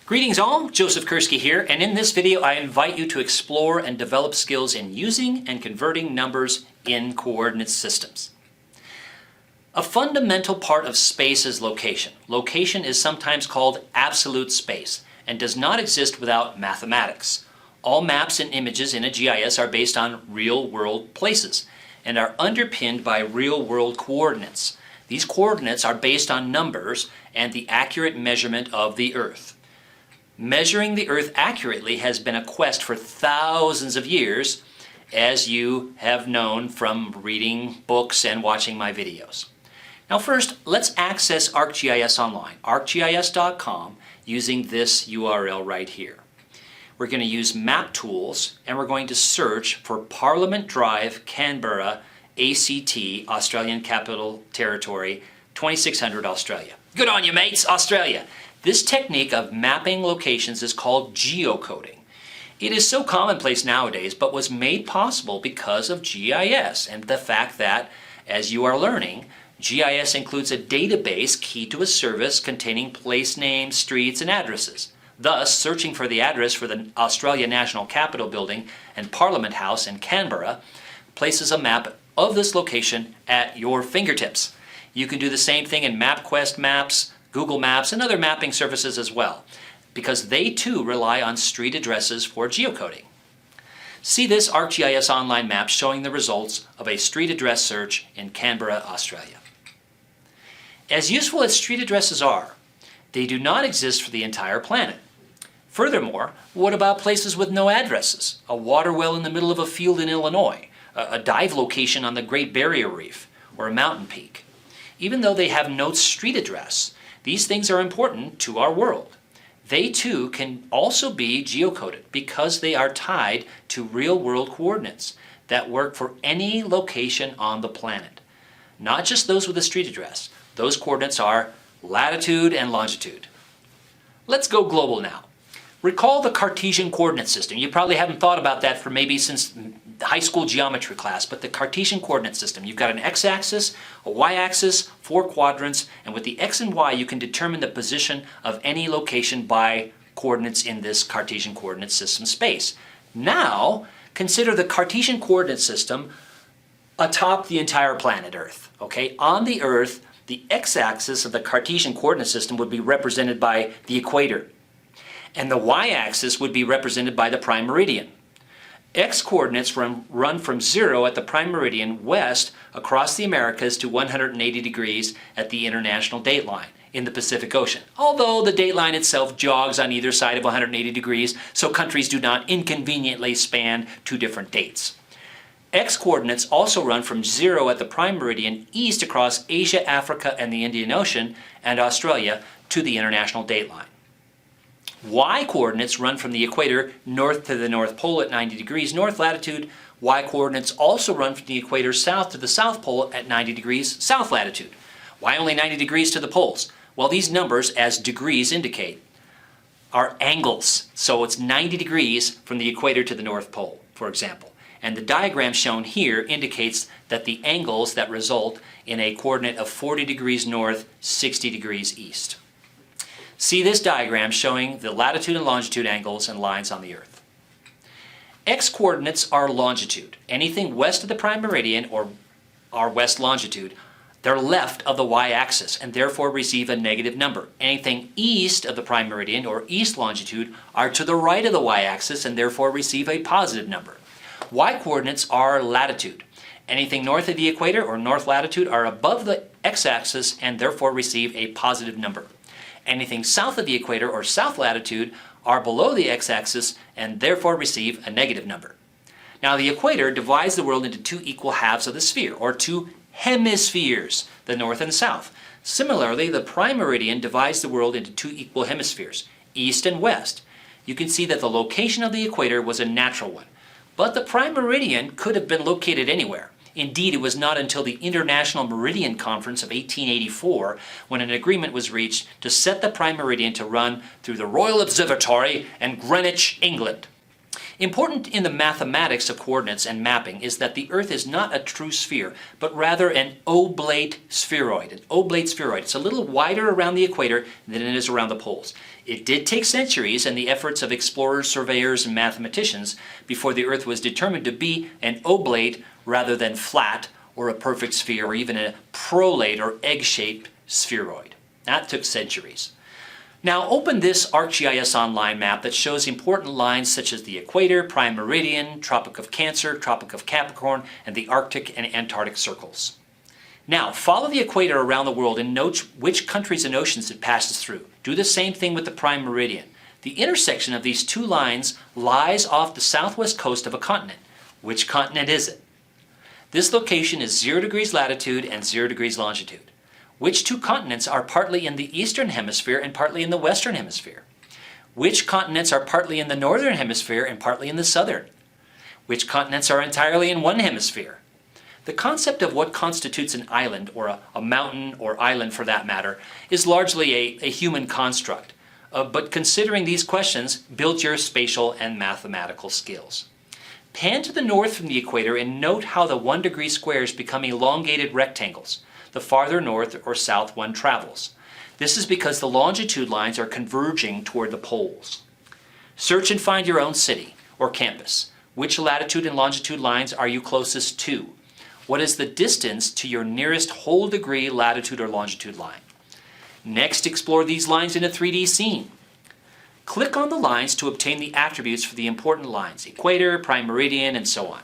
Greetings all, Joseph Kursky here, and in this video I invite you to explore and develop skills in using and converting numbers in coordinate systems. A fundamental part of space is location. Location is sometimes called absolute space and does not exist without mathematics. All maps and images in a GIS are based on real-world places and are underpinned by real-world coordinates. These coordinates are based on numbers and the accurate measurement of the Earth. Measuring the Earth accurately has been a quest for thousands of years, as you have known from reading books and watching my videos. Now first, let's access ArcGIS online, arcgis.com, using this URL right here. We're going to use Map Tools, and we're going to search for Parliament Drive, Canberra, ACT, Australian Capital Territory, 2600 Australia. Good on you, mates, Australia! This technique of mapping locations is called geocoding. It is so commonplace nowadays, but was made possible because of GIS and the fact that, as you are learning, GIS includes a database key to a service containing place names, streets, and addresses. Thus, searching for the address for the Australia National Capitol Building and Parliament House in Canberra places a map of this location at your fingertips. You can do the same thing in MapQuest Maps, Google Maps, and other mapping services as well, because they too rely on street addresses for geocoding. See this ArcGIS online map showing the results of a street address search in Canberra, Australia. As useful as street addresses are, they do not exist for the entire planet. Furthermore, what about places with no addresses? A water well in the middle of a field in Illinois, a dive location on the Great Barrier Reef, or a mountain peak. Even though they have no street address, these things are important to our world. They too can also be geocoded because they are tied to real-world coordinates that work for any location on the planet. Not just those with a street address. Those coordinates are latitude and longitude. Let's go global now. Recall the Cartesian coordinate system. You probably haven't thought about that for maybe since high school geometry class, but the Cartesian coordinate system. You've got an x-axis, a y-axis, 4 quadrants, and with the x and y you can determine the position of any location by coordinates in this Cartesian coordinate system space. Now, consider the Cartesian coordinate system atop the entire planet Earth. Okay? On the Earth, the x-axis of the Cartesian coordinate system would be represented by the equator, and the y-axis would be represented by the prime meridian. X-coordinates run from 0 at the prime meridian west across the Americas to 180 degrees at the international dateline in the Pacific Ocean, although the dateline itself jogs on either side of 180 degrees, so countries do not inconveniently span two different dates. X-coordinates also run from 0 at the prime meridian east across Asia, Africa, and the Indian Ocean and Australia to the international dateline. Y-coordinates run from the equator north to the North Pole at 90 degrees north latitude. Y-coordinates also run from the equator south to the South Pole at 90 degrees south latitude. Why only 90 degrees to the poles? Well, these numbers, as degrees indicate, are angles. So it's 90 degrees from the equator to the North Pole, for example. And the diagram shown here indicates that the angles that result in a coordinate of 40 degrees north, 60 degrees east. See this diagram showing the latitude and longitude angles and lines on the Earth. X-coordinates are longitude. Anything west of the prime meridian, or our west longitude, they're left of the y-axis and therefore receive a negative number. Anything east of the prime meridian, or east longitude, are to the right of the y-axis and therefore receive a positive number. Y-coordinates are latitude. Anything north of the equator, or north latitude, are above the x-axis and therefore receive a positive number. Anything south of the equator, or south latitude, are below the x-axis and therefore receive a negative number. Now the equator divides the world into two equal halves of the sphere, or two hemispheres, the north and south. Similarly, the prime meridian divides the world into two equal hemispheres, east and west. You can see that the location of the equator was a natural one, but the prime meridian could have been located anywhere. Indeed, it was not until the International Meridian Conference of 1884 when an agreement was reached to set the prime meridian to run through the Royal Observatory in Greenwich, England. Important in the mathematics of coordinates and mapping is that the Earth is not a true sphere, but rather an oblate spheroid. An oblate spheroid. It's a little wider around the equator than it is around the poles. It did take centuries and the efforts of explorers, surveyors, and mathematicians before the Earth was determined to be an oblate rather than flat or a perfect sphere or even a prolate or egg-shaped spheroid. That took centuries. Now open this ArcGIS Online map that shows important lines such as the equator, prime meridian, Tropic of Cancer, Tropic of Capricorn, and the Arctic and Antarctic circles. Now follow the equator around the world and note which countries and oceans it passes through. Do the same thing with the prime meridian. The intersection of these two lines lies off the southwest coast of a continent. Which continent is it? This location is 0 degrees latitude and 0 degrees longitude. Which two continents are partly in the eastern hemisphere and partly in the western hemisphere? Which continents are partly in the northern hemisphere and partly in the southern? Which continents are entirely in one hemisphere? The concept of what constitutes an island, or a mountain or island for that matter, is largely a human construct. But considering these questions, build your spatial and mathematical skills. Pan to the north from the equator and note how the 1 degree squares become elongated rectangles the farther north or south one travels. This is because the longitude lines are converging toward the poles. Search and find your own city or campus. Which latitude and longitude lines are you closest to? What is the distance to your nearest whole degree latitude or longitude line? Next, explore these lines in a 3D scene. Click on the lines to obtain the attributes for the important lines, equator, prime meridian, and so on.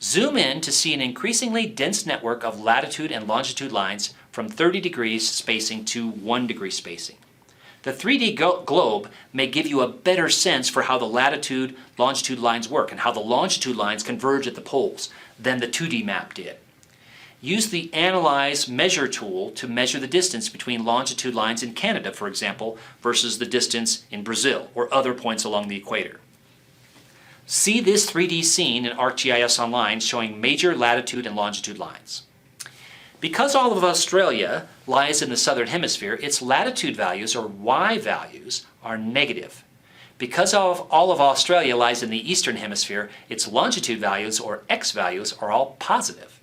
Zoom in to see an increasingly dense network of latitude and longitude lines from 30 degrees spacing to 1 degree spacing. The 3D globe may give you a better sense for how the latitude, longitude lines work and how the longitude lines converge at the poles than the 2D map did. Use the Analyze Measure tool to measure the distance between longitude lines in Canada, for example, versus the distance in Brazil or other points along the equator. See this 3D scene in ArcGIS Online showing major latitude and longitude lines. Because all of Australia lies in the southern hemisphere, its latitude values, or Y values, are negative. Because all of Australia lies in the eastern hemisphere, its longitude values, or X values, are all positive.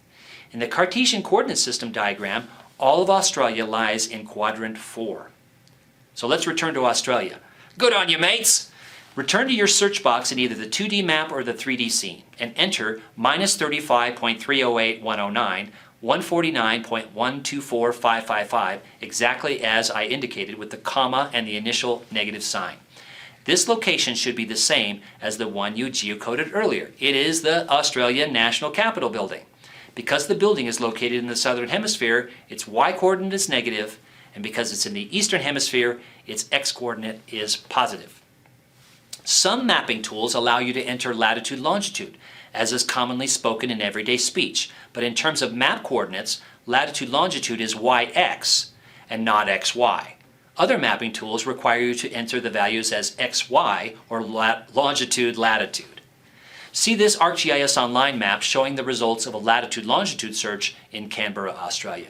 In the Cartesian coordinate system diagram, all of Australia lies in quadrant 4. So let's return to Australia. Good on you, mates! Return to your search box in either the 2D map or the 3D scene and enter minus 35.308109, 149.124555 exactly as I indicated with the comma and the initial negative sign. This location should be the same as the one you geocoded earlier. It is the Australian National Capitol building. Because the building is located in the southern hemisphere, its Y coordinate is negative, and because it's in the eastern hemisphere, its X coordinate is positive. Some mapping tools allow you to enter latitude longitude, as is commonly spoken in everyday speech, but in terms of map coordinates, latitude longitude is YX and not XY. Other mapping tools require you to enter the values as XY or longitude latitude. See this ArcGIS Online map showing the results of a latitude longitude search in Canberra, Australia.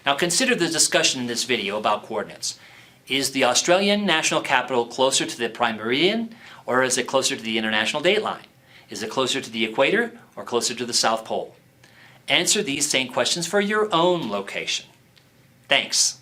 Now consider the discussion in this video about coordinates. Is the Australian National Capital closer to the prime meridian, or is it closer to the international dateline? Is it closer to the equator or closer to the South Pole? Answer these same questions for your own location. Thanks.